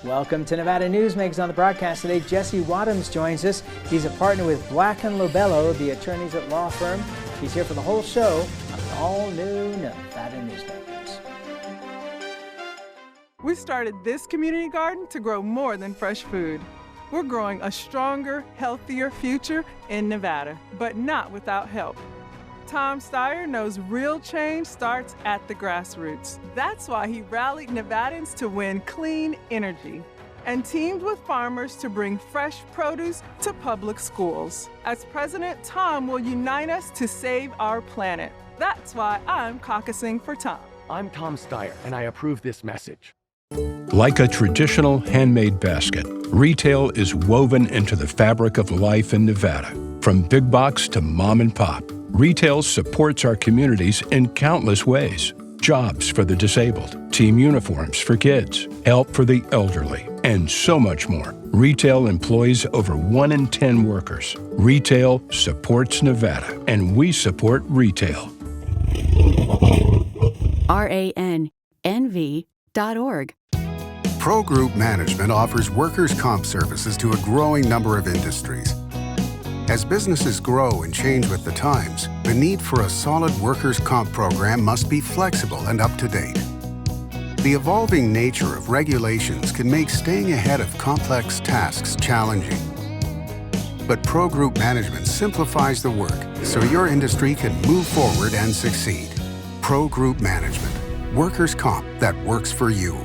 Welcome to Nevada Newsmakers. On the broadcast today, Jesse Wadhams joins us. He's a partner with Black & LoBello, the attorneys at law firm. He's here for the whole show on the all-new Nevada Newsmakers. We started this community garden to grow more than fresh food. We're growing a stronger, healthier future in Nevada, but not without help. Tom Steyer knows real change starts at the grassroots. That's why he rallied Nevadans to win clean energy and teamed with farmers to bring fresh produce to public schools. As president, Tom will unite us to save our planet. That's why I'm caucusing for Tom. I'm Tom Steyer, and I approve this message. Like a traditional handmade basket, retail is woven into the fabric of life in Nevada. From big box to mom and pop, retail supports our communities in countless ways. Jobs for the disabled, team uniforms for kids, help for the elderly, and so much more. Retail employs over 1 in 10 workers. Retail supports Nevada, and we support retail. RANNV.org. Pro Group Management offers workers' comp services to a growing number of industries. As businesses grow and change with the times, the need for a solid workers' comp program must be flexible and up to date. The evolving nature of regulations can make staying ahead of complex tasks challenging. But Pro Group Management simplifies the work so your industry can move forward and succeed. Pro Group Management. Workers' comp that works for you.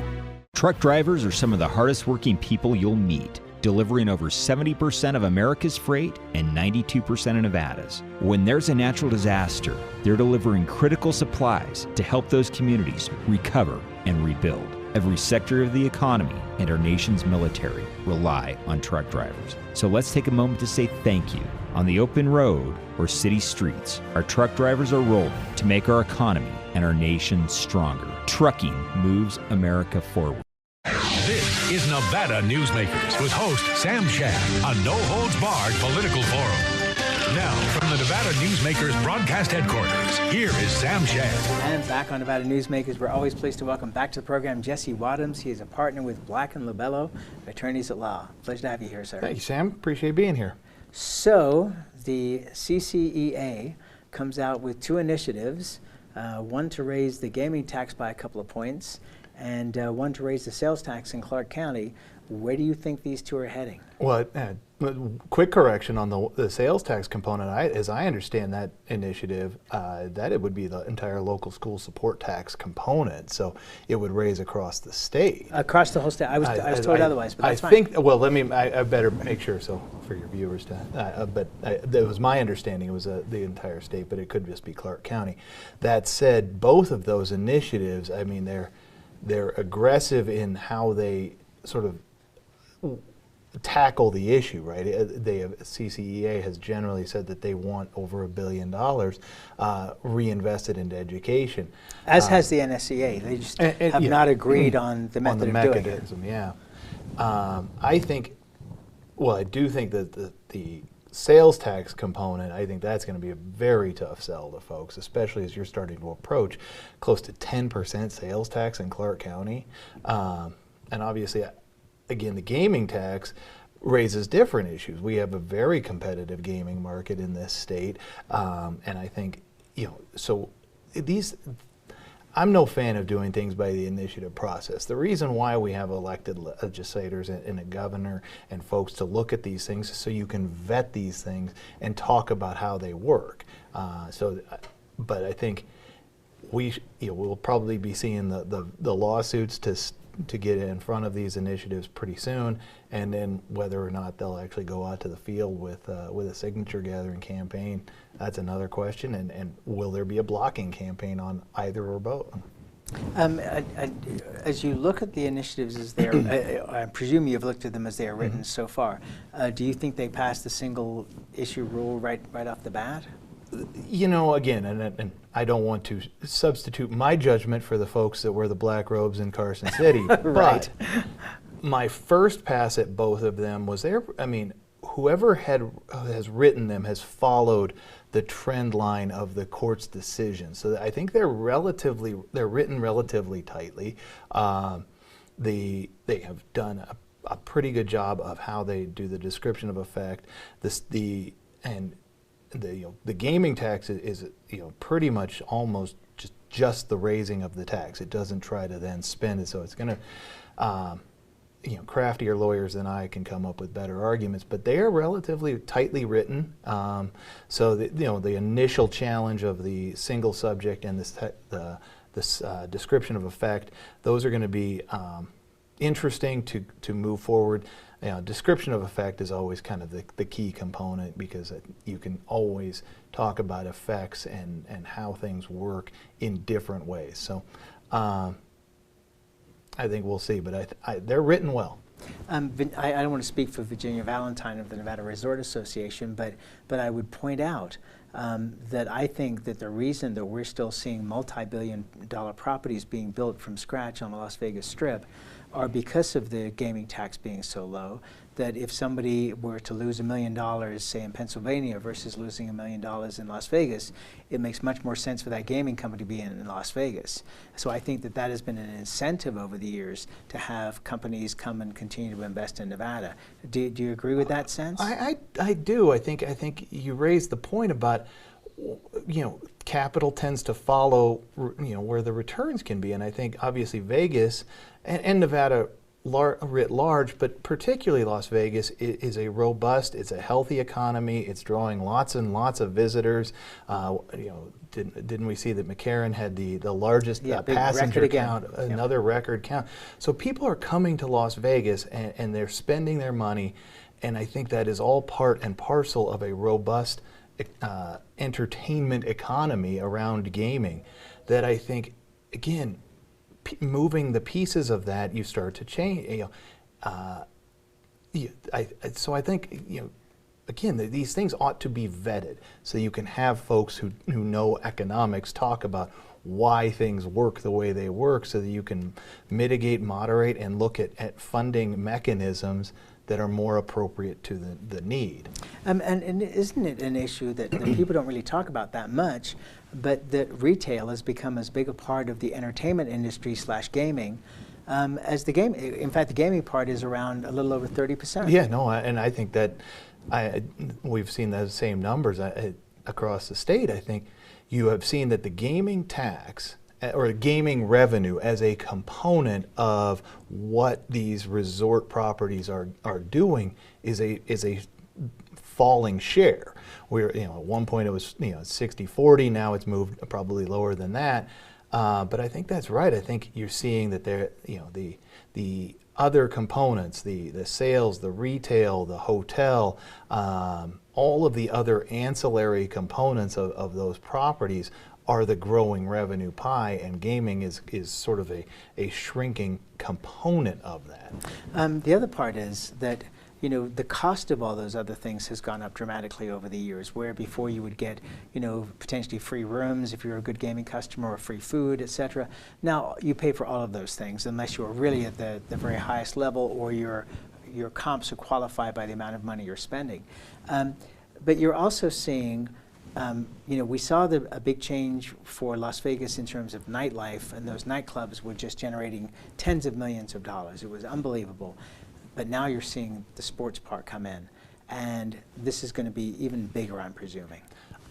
Truck drivers are some of the hardest working people you'll meet, delivering over 70% of America's freight and 92% of Nevada's. When there's a natural disaster, they're delivering critical supplies to help those communities recover and rebuild. Every sector of the economy and our nation's military rely on truck drivers. So let's take a moment to say thank you. On the open road or city streets, our truck drivers are rolling to make our economy and our nation stronger. Trucking moves America forward. This is Nevada Newsmakers with host Sam Shad, a no-holds-barred political forum. Now, from the Nevada Newsmakers broadcast headquarters, here is Sam Shad. And back on Nevada Newsmakers, we're always pleased to welcome back to the program Jesse Wadhams. He is a partner with Black & LoBello, attorneys at law. Pleasure to have you here, sir. Thank you, Sam. Appreciate being here. So, the CCEA comes out with 2 initiatives, one to raise the gaming tax by a couple of points, and one to raise the sales tax in Clark County. Where do you think these 2 are heading? Well, quick correction on the sales tax component. As I understand that initiative, that it would be the entire local school support tax component, so it would raise across the state. Across the whole state. I was told otherwise, but that's fine. I think. Well, I better make sure so for your viewers but that was my understanding. It was the entire state, but it could just be Clark County. That said, both of those initiatives, I mean, they're aggressive in how they sort of tackle the issue, right? CCEA has generally said that they want over $1 billion reinvested into education. As has the NSCA. They just have not agreed on the method of doing it. Yeah. I do think that the sales tax component, I think that's going to be a very tough sell to folks, especially as you're starting to approach close to 10% sales tax in Clark County. And obviously, again, the gaming tax raises different issues. We have a very competitive gaming market in this state, and I think, so I'm no fan of doing things by the initiative process. The reason why we have elected legislators and a governor and folks to look at these things is so you can vet these things and talk about how they work. But I think we'll probably be seeing the lawsuits to get in front of these initiatives pretty soon, and then whether or not they'll actually go out to the field with a signature gathering campaign, that's another question, and will there be a blocking campaign on either or both? As you look at the initiatives as they are, I presume you've looked at them as they are written so far. Do you think they passed the single issue rule right off the bat? Again, and I don't want to substitute my judgment for the folks that wear the black robes in Carson City, right. But my first pass at both of them was whoever has written them has followed the trend line of the court's decision. So I think they're written relatively tightly. they have done a pretty good job of how they do the description of effect. The gaming tax is pretty much almost just the raising of the tax. It doesn't try to then spend it, so it's going to craftier lawyers than I can come up with better arguments, but they are relatively tightly written. So the initial challenge of the single subject and this description of effect, those are going to be interesting to move forward. Description of effect is always kind of the key component, because you can always talk about effects and how things work in different ways. So I think we'll see, but they're written well. I don't want to speak for Virginia Valentine of the Nevada Resort Association, but I would point out that I think that the reason that we're still seeing multi-billion-dollar properties being built from scratch on the Las Vegas Strip are because of the gaming tax being so low, that if somebody were to lose $1 million, say in Pennsylvania, versus losing $1 million in Las Vegas, it makes much more sense for that gaming company to be in Las Vegas. So I think that has been an incentive over the years to have companies come and continue to invest in Nevada. Do you agree with that sense? I do. I think you raised the point about, capital tends to follow, where the returns can be, and I think obviously Vegas and Nevada writ large, but particularly Las Vegas, is a robust, it's a healthy economy. It's drawing lots and lots of visitors. Didn't we see that McCarran had the largest passenger count, another record count? So people are coming to Las Vegas and they're spending their money, and I think that is all part and parcel of a robust entertainment economy around gaming that I think, again, moving the pieces of that, you start to change. So I think, again, these things ought to be vetted, so you can have folks who know economics talk about why things work the way they work, so that you can mitigate, moderate, and look at funding mechanisms that are more appropriate to the need. And isn't it an issue that people don't really talk about that much, but that retail has become as big a part of the entertainment industry / gaming as the game? In fact, the gaming part is around a little over 30%. Yeah, no, and I think that we've seen those same numbers across the state. I think you have seen that the gaming tax or gaming revenue as a component of what these resort properties are doing is a falling share. Where at one point it was 60-40, now it's moved probably lower than that. But I think that's right. I think you're seeing that there the other components, the sales, the retail, the hotel, all of the other ancillary components of those properties are the growing revenue pie, and gaming is sort of a shrinking component of that. The other part is that the cost of all those other things has gone up dramatically over the years, where before you would get potentially free rooms if you're a good gaming customer, or free food, etc. Now you pay for all of those things unless you're really at the very highest level, or your comps are qualified by the amount of money you're spending. But you're also seeing we saw a big change for Las Vegas in terms of nightlife, and those nightclubs were just generating tens of millions of dollars. It was unbelievable. But now you're seeing the sports part come in, and this is going to be even bigger, I'm presuming.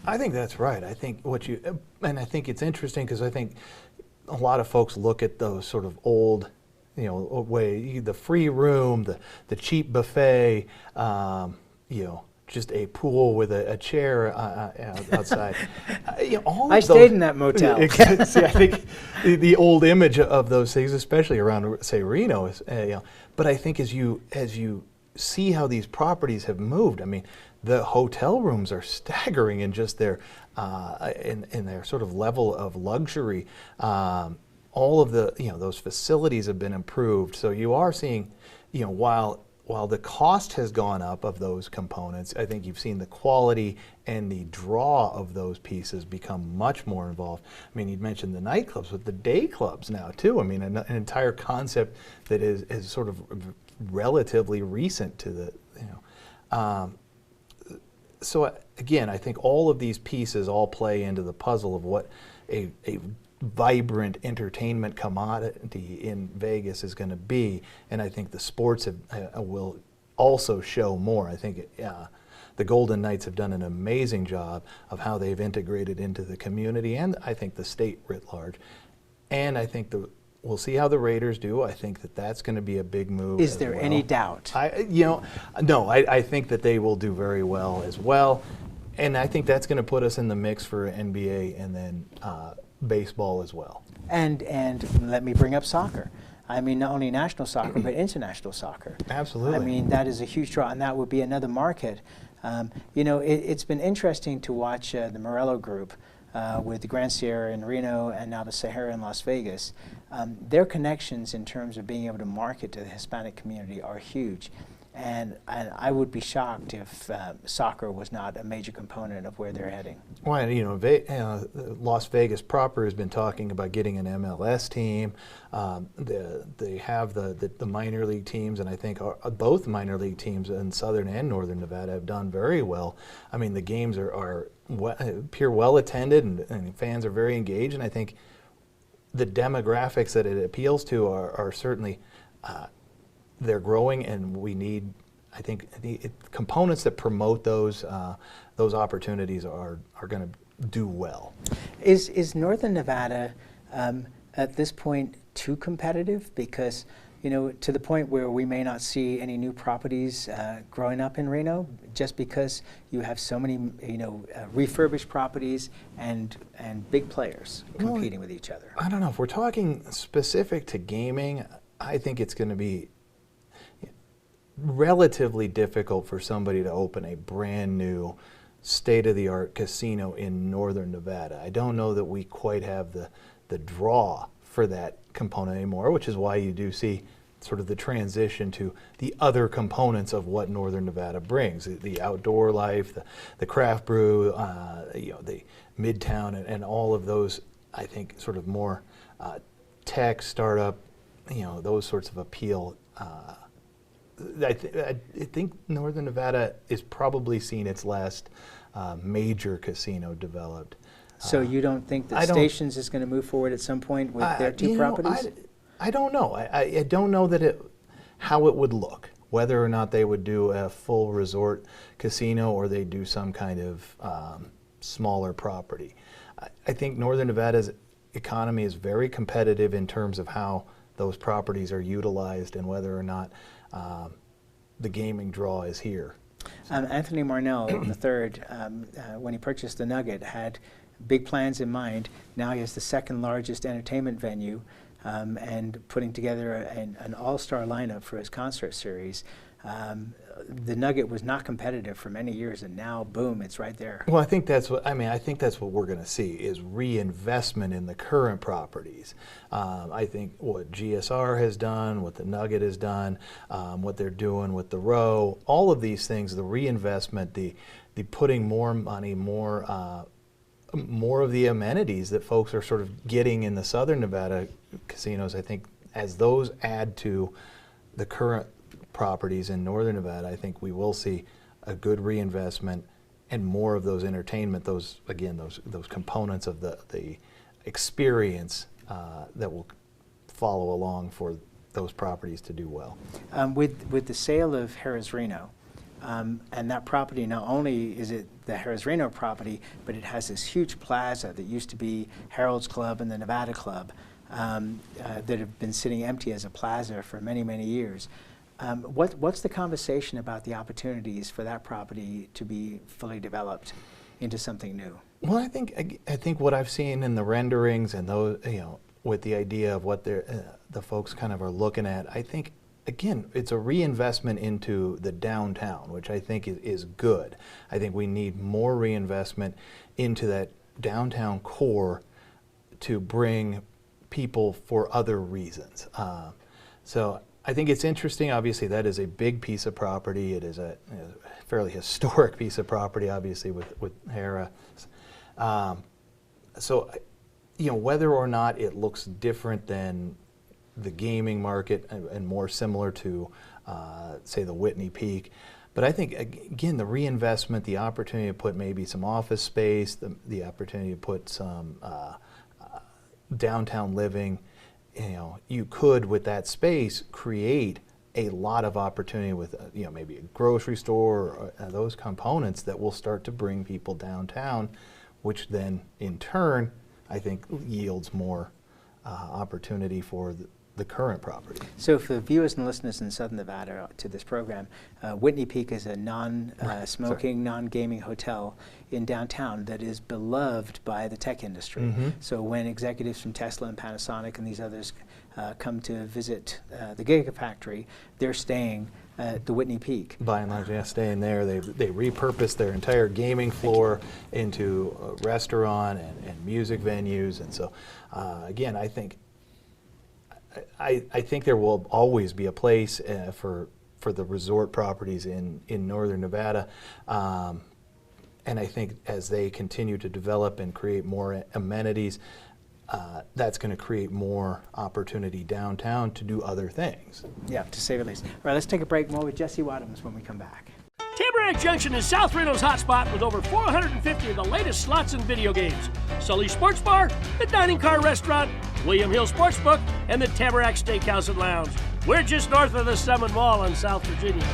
I think that's right. I think and I think it's interesting, because I think a lot of folks look at those sort of old, way, the free room, the cheap buffet, just a pool with a chair outside. I stayed in that motel. See, I think the old image of those things, especially around, say, Reno, is, but I think as you see how these properties have moved, I mean, the hotel rooms are staggering in just their in their sort of level of luxury. All of the those facilities have been improved, so you are seeing, while the cost has gone up of those components, I think you've seen the quality and the draw of those pieces become much more involved. I mean, you'd mentioned the nightclubs, but the day clubs now too. I mean, an entire concept that is sort of relatively recent to the, so again, I think all of these pieces all play into the puzzle of what a vibrant entertainment commodity in Vegas is going to be, and I think the sports will also show more. I think the Golden Knights have done an amazing job of how they've integrated into the community, and I think the state writ large. And I think we'll see how the Raiders do. I think that's going to be a big move. Is there any doubt? No. I think that they will do very well as well, and I think that's going to put us in the mix for NBA and then baseball as well. And let me bring up soccer. I mean, not only national soccer, but international soccer. Absolutely. I mean, that is a huge draw, and that would be another market. It's been interesting to watch the Morello Group with the Grand Sierra in Reno and now the Sahara in Las Vegas. Their connections in terms of being able to market to the Hispanic community are huge. And I would be shocked if soccer was not a major component of where they're heading. Well, Las Vegas proper has been talking about getting an MLS team. They have the minor league teams, and I think both minor league teams in Southern and Northern Nevada have done very well. I mean, the games are well attended, and fans are very engaged, and I think the demographics that it appeals to are certainly they're growing, and we need, I think, the components that promote those opportunities are going to do well. Is Northern Nevada at this point too competitive? Because, to the point where we may not see any new properties growing up in Reno, just because you have so many, refurbished properties and big players competing with each other. I don't know. If we're talking specific to gaming, I think it's going to be relatively difficult for somebody to open a brand new state-of-the-art casino in Northern Nevada. I don't know that we quite have the draw for that component anymore, which is why you do see sort of the transition to the other components of what Northern Nevada brings, the outdoor life, the craft brew, the Midtown, and all of those, I think, sort of more tech, startup, those sorts of appeal. I think Northern Nevada is probably seen its last major casino developed. So you don't think that Stations is going to move forward at some point with their two properties? I don't know. I don't know that how it would look, whether or not they would do a full resort casino or they do some kind of smaller property. I think Northern Nevada's economy is very competitive in terms of how those properties are utilized and whether or not the gaming draw is here. Anthony Marnell III, when he purchased the Nugget, had big plans in mind. Now he has the second largest entertainment venue and putting together an all-star lineup for his concert series. The Nugget was not competitive for many years, and now, boom, it's right there. Well, I think that's what we're going to see is reinvestment in the current properties. I think what GSR has done, what the Nugget has done, what they're doing with the Row, all of these things, the reinvestment, the putting more money, more of the amenities that folks are sort of getting in the Southern Nevada casinos. I think as those add to the current properties in Northern Nevada, I think we will see a good reinvestment and more of those entertainment, those components of the experience that will follow along for those properties to do well. With the sale of Harrah's Reno, and that property, not only is it the Harrah's Reno property, but it has this huge plaza that used to be Harold's Club and the Nevada Club that have been sitting empty as a plaza for many, many years. What's the conversation about the opportunities for that property to be fully developed into something new? Well, I think what I've seen in the renderings and those, with the idea of what the folks kind of are looking at, I think again it's a reinvestment into the downtown, which I think is good. I think we need more reinvestment into that downtown core to bring people for other reasons. So I think it's interesting. Obviously, that is a big piece of property. It is a fairly historic piece of property, obviously, with Harrah. So, whether or not it looks different than the gaming market and more similar to, say, the Whitney Peak. But I think, again, the reinvestment, the opportunity to put maybe some office space, the opportunity to put some downtown living, you could with that space create a lot of opportunity with maybe a grocery store or those components that will start to bring people downtown, which then in turn I think yields more opportunity for the current property. So for the viewers and listeners in Southern Nevada to this program, Whitney Peak is a non-smoking, non-gaming hotel in downtown that is beloved by the tech industry. Mm-hmm. So when executives from Tesla and Panasonic and these others come to visit the Gigafactory, they're staying at the Whitney Peak. By and large, staying there. They repurposed their entire gaming floor into a restaurant and music venues. And so, again, I think there will always be a place for the resort properties in northern Nevada. And I think as they continue to develop and create more amenities, that's going to create more opportunity downtown to do other things. Yeah, to say the least. All right, let's take a break. More with Jesse Wadhams when we come back. Tamarack Junction is South Reno's hotspot with over 450 of the latest slots and video games. Sully's Sports Bar, the Dining Car Restaurant, William Hill Sportsbook, and the Tamarack Steakhouse and Lounge. We're just north of the Summit Mall in South Virginia.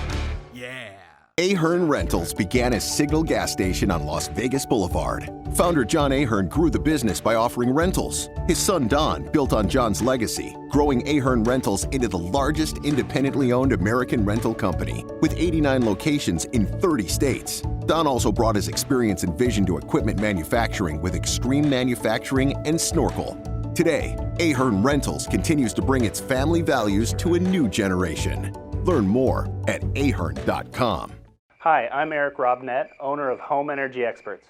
Yeah. Ahern Rentals began as Signal Gas Station on Las Vegas Boulevard. Founder John Ahern grew the business by offering rentals. His son Don built on John's legacy, growing Ahern Rentals into the largest independently owned American rental company, with 89 locations in 30 states. Don also brought his experience and vision to equipment manufacturing with Extreme Manufacturing and Snorkel. Today, Ahern Rentals continues to bring its family values to a new generation. Learn more at ahern.com. Hi, I'm Eric Robnett, owner of Home Energy Experts.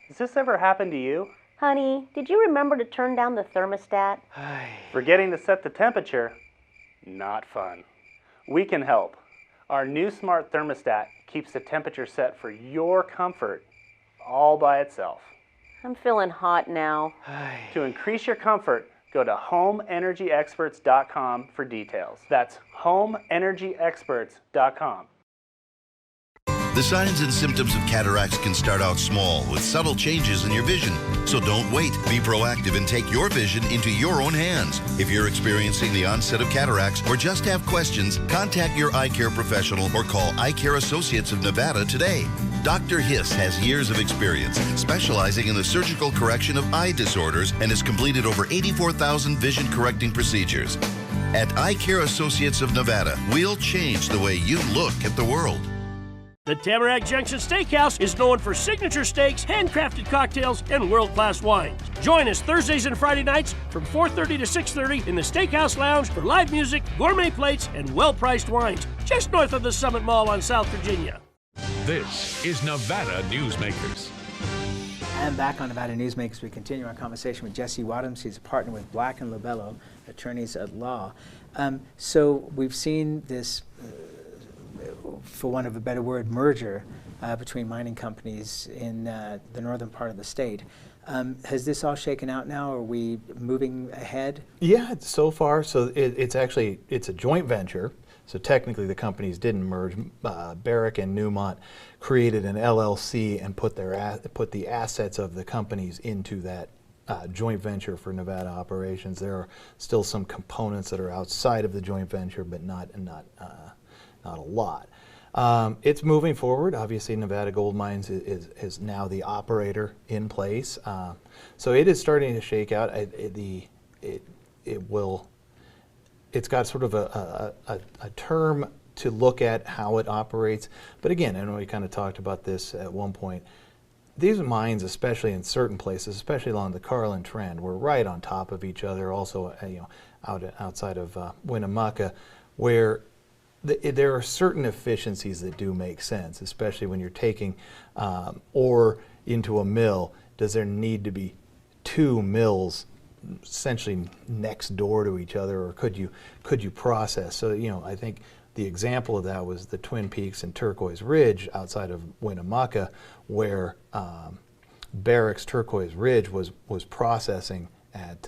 Has this ever happened to you? Honey, did you remember to turn down the thermostat? Forgetting to set the temperature? Not fun. We can help. Our new smart thermostat keeps the temperature set for your comfort all by itself. I'm feeling hot now. To increase your comfort, go to homeenergyexperts.com for details. That's homeenergyexperts.com. The signs and symptoms of cataracts can start out small with subtle changes in your vision. So don't wait. Be proactive and take your vision into your own hands. If you're experiencing the onset of cataracts or just have questions, contact your eye care professional or call Eye Care Associates of Nevada today. Dr. Hiss has years of experience specializing in the surgical correction of eye disorders and has completed over 84,000 vision correcting procedures. At Eye Care Associates of Nevada, we'll change the way you look at the world. The Tamarack Junction Steakhouse is known for signature steaks, handcrafted cocktails, and world-class wines. Join us Thursdays and Friday nights from 4:30 to 6:30 in the Steakhouse Lounge for live music, gourmet plates, and well-priced wines, just north of the Summit Mall on South Virginia. This is Nevada Newsmakers. And back on Nevada Newsmakers, we continue our conversation with Jesse Wadhams. He's a partner with Black & LoBello, attorneys at law. So we've seen this, for want of a better word, merger between mining companies in the northern part of the state. Has this all shaken out now? Are we moving ahead? Yeah, so far. So it's a joint venture. So technically the companies didn't merge. Barrick and Newmont created an LLC and put the assets of the companies into that joint venture for Nevada operations. There are still some components that are outside of the joint venture, but not a lot. It's moving forward. Obviously, Nevada Gold Mines is now the operator in place. So it is starting to shake out. It's got sort of a term to look at how it operates. But again, I know we kind of talked about this at one point. These mines, especially in certain places, especially along the Carlin Trend, were right on top of each other. Also, outside of Winnemucca, where there are certain efficiencies that do make sense, especially when you're taking ore into a mill. Does there need to be two mills essentially next door to each other, or could you process? So I think the example of that was the Twin Peaks and Turquoise Ridge outside of Winnemucca, where Barrick's Turquoise Ridge was processing at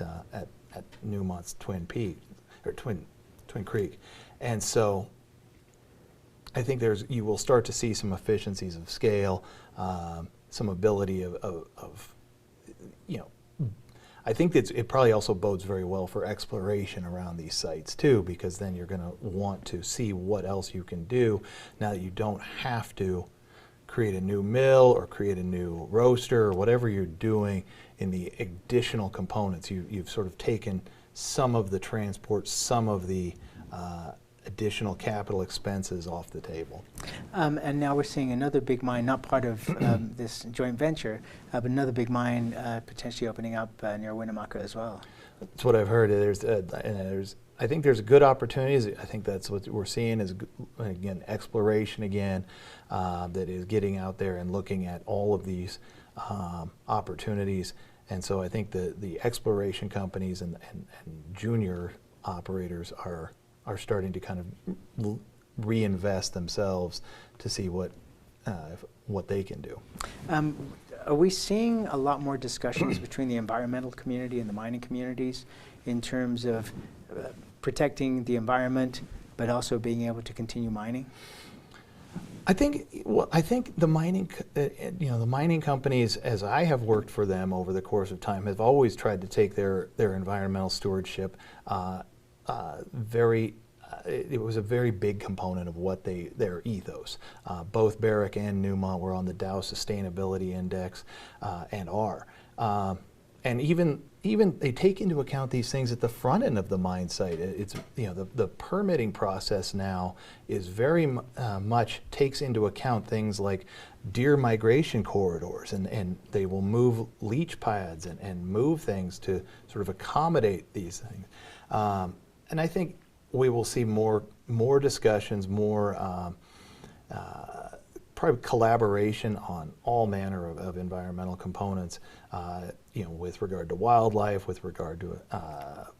Newmont's Twin Peak or Twin Creek, and so I think you will start to see some efficiencies of scale, some ability of I think it probably also bodes very well for exploration around these sites too, because then you're going to want to see what else you can do now that you don't have to create a new mill or create a new roaster or whatever you're doing in the additional components. You've sort of taken some of the transport, some of the additional capital expenses off the table. And now we're seeing another big mine, not part of this joint venture, but another big mine potentially opening up near Winnemucca as well. That's what I've heard. I think there's good opportunities. I think that's what we're seeing is, again, exploration again, that is getting out there and looking at all of these opportunities. And so I think the exploration companies and junior operators are starting to kind of reinvest themselves to see what they can do. Are we seeing a lot more discussions between the environmental community and the mining communities in terms of protecting the environment, but also being able to continue mining? I think the mining, the mining companies, as I have worked for them over the course of time, have always tried to take their environmental stewardship it was a very big component of what their ethos. Both Barrick and Newmont were on the Dow Sustainability Index and are. And even they take into account these things at the front end of the mine site. It's the permitting process now is very much takes into account things like deer migration corridors, and they will move leach pads and move things to sort of accommodate these things. And I think we will see more discussions, more probably collaboration on all manner of environmental components, with regard to wildlife, with regard to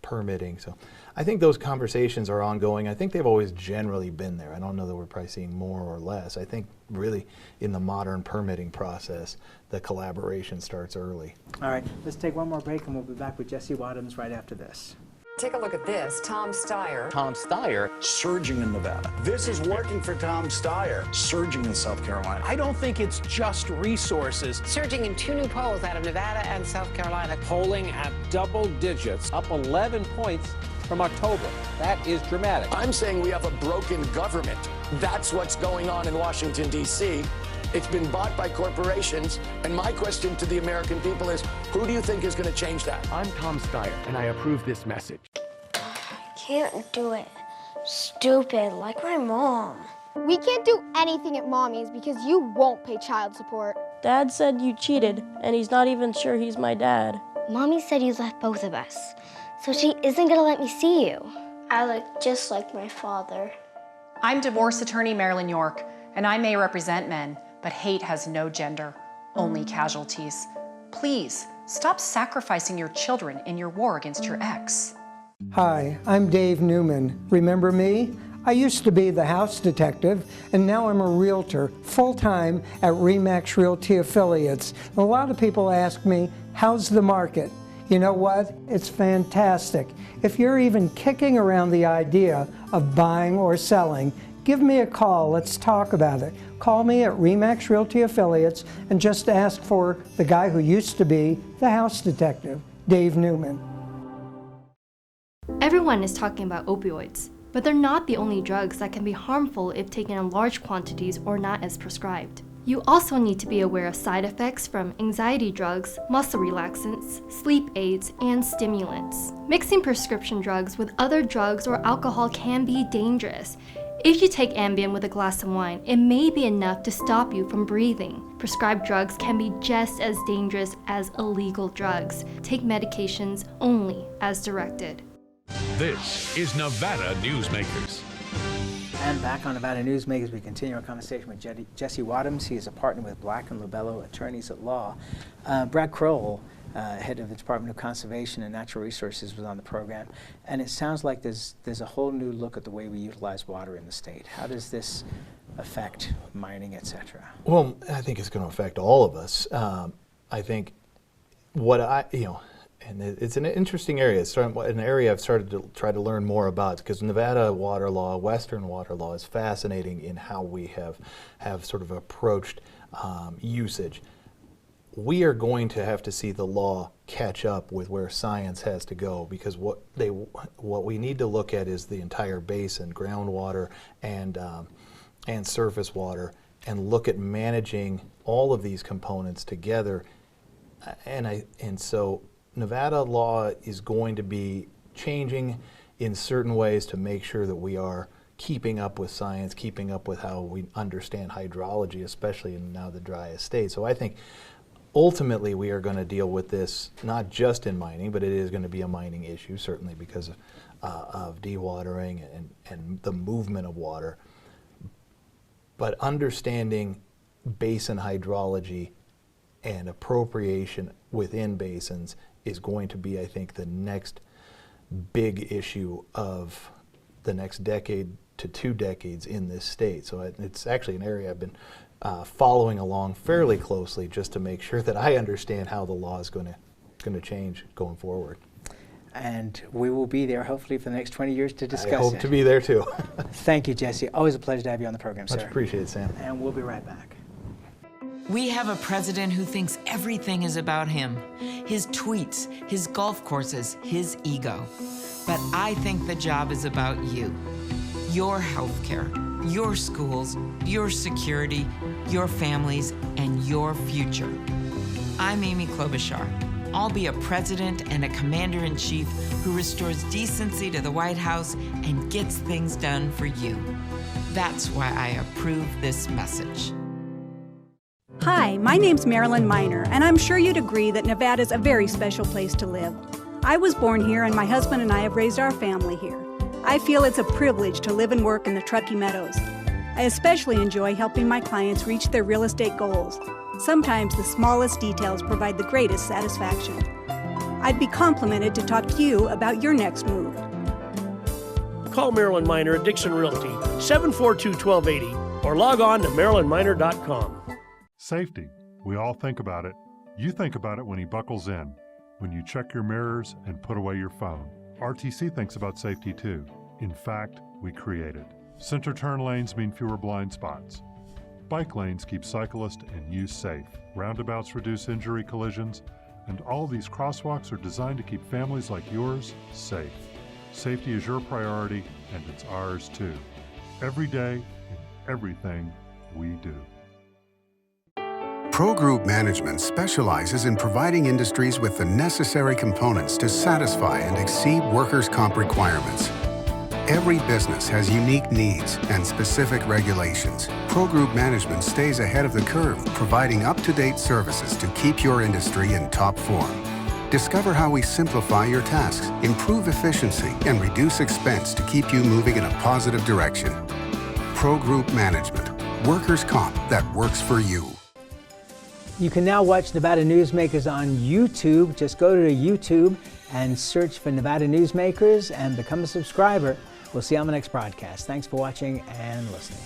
permitting. So I think those conversations are ongoing. I think they've always generally been there. I don't know that we're probably seeing more or less. I think really in the modern permitting process, the collaboration starts early. All right, let's take one more break and we'll be back with Jesse Wadhams right after this. Take a look at this. Tom Steyer. Tom Steyer. Surging in Nevada. This is working for Tom Steyer. Surging in South Carolina. I don't think it's just resources. Surging in 2 new polls out of Nevada and South Carolina. Polling at double digits, up 11 points from October. That is dramatic. I'm saying we have a broken government. That's what's going on in Washington, D.C. It's been bought by corporations, and my question to the American people is, who do you think is going to change that? I'm Tom Steyer, and I approve this message. Can't do it. Stupid, like my mom. We can't do anything at Mommy's because you won't pay child support. Dad said you cheated, and he's not even sure he's my dad. Mommy said you left both of us, so she isn't gonna let me see you. I look just like my father. I'm divorce attorney Marilyn York, and I may represent men, but hate has no gender, only casualties. Please, stop sacrificing your children in your war against your ex. Hi, I'm Dave Newman. Remember me? I used to be the house detective, and now I'm a realtor, full-time at RE/MAX Realty Affiliates. A lot of people ask me, how's the market? You know what? It's fantastic. If you're even kicking around the idea of buying or selling, give me a call. Let's talk about it. Call me at RE/MAX Realty Affiliates and just ask for the guy who used to be the house detective, Dave Newman. Everyone is talking about opioids, but they're not the only drugs that can be harmful if taken in large quantities or not as prescribed. You also need to be aware of side effects from anxiety drugs, muscle relaxants, sleep aids, and stimulants. Mixing prescription drugs with other drugs or alcohol can be dangerous. If you take Ambien with a glass of wine, it may be enough to stop you from breathing. Prescribed drugs can be just as dangerous as illegal drugs. Take medications only as directed. This is Nevada Newsmakers. And back on Nevada Newsmakers, we continue our conversation with Jesse Wadhams. He is a partner with Black & LoBello Attorneys at Law. Brad Crowell, head of the Department of Conservation and Natural Resources, was on the program. And it sounds like there's a whole new look at the way we utilize water in the state. How does this affect mining, et cetera? Well, I think it's going to affect all of us. I think and it's an interesting area. It's an area I've started to try to learn more about, because Nevada water law, Western water law, is fascinating in how we have sort of approached usage. we are going to have to see the law catch up with where science has to go, because what we need to look at is the entire basin, groundwater and surface water, and look at managing all of these components together. And so Nevada law is going to be changing in certain ways to make sure that we are keeping up with science, keeping up with how we understand hydrology, especially in now the driest state. So I think ultimately we are going to deal with this not just in mining, but it is going to be a mining issue, certainly because of dewatering and the movement of water. But understanding basin hydrology and appropriation within basins is going to be, I think, the next big issue of the next decade to 2 decades in this state. So it's actually an area I've been following along fairly closely, just to make sure that I understand how the law is going to change going forward. And we will be there hopefully for the next 20 years to discuss it. I hope to be there too. Thank you, Jesse. Always a pleasure to have you on the program, sir. Much appreciated, Sam. And we'll be right back. We have a president who thinks everything is about him. His tweets, his golf courses, his ego. But I think the job is about you. Your health care, your schools, your security, your families, and your future. I'm Amy Klobuchar. I'll be a president and a commander-in-chief who restores decency to the White House and gets things done for you. That's why I approve this message. Hi, my name's Marilyn Miner, and I'm sure you'd agree that Nevada's a very special place to live. I was born here, and my husband and I have raised our family here. I feel it's a privilege to live and work in the Truckee Meadows. I especially enjoy helping my clients reach their real estate goals. Sometimes the smallest details provide the greatest satisfaction. I'd be complimented to talk to you about your next move. Call Marilyn Miner at Dixon Realty, 742-1280, or log on to marilynminer.com. Safety. We all think about it. You think about it when he buckles in, when you check your mirrors and put away your phone. RTC thinks about safety too. In fact, we create it. Center turn lanes mean fewer blind spots. Bike lanes keep cyclists and you safe. Roundabouts reduce injury collisions, and all these crosswalks are designed to keep families like yours safe. Safety is your priority, and it's ours too. Every day, in everything we do. Pro Group Management specializes in providing industries with the necessary components to satisfy and exceed workers' comp requirements. Every business has unique needs and specific regulations. Pro Group Management stays ahead of the curve, providing up-to-date services to keep your industry in top form. Discover how we simplify your tasks, improve efficiency, and reduce expense to keep you moving in a positive direction. Pro Group Management, workers' comp that works for you. You can now watch Nevada Newsmakers on YouTube. Just go to YouTube and search for Nevada Newsmakers and become a subscriber. We'll see you on the next broadcast. Thanks for watching and listening.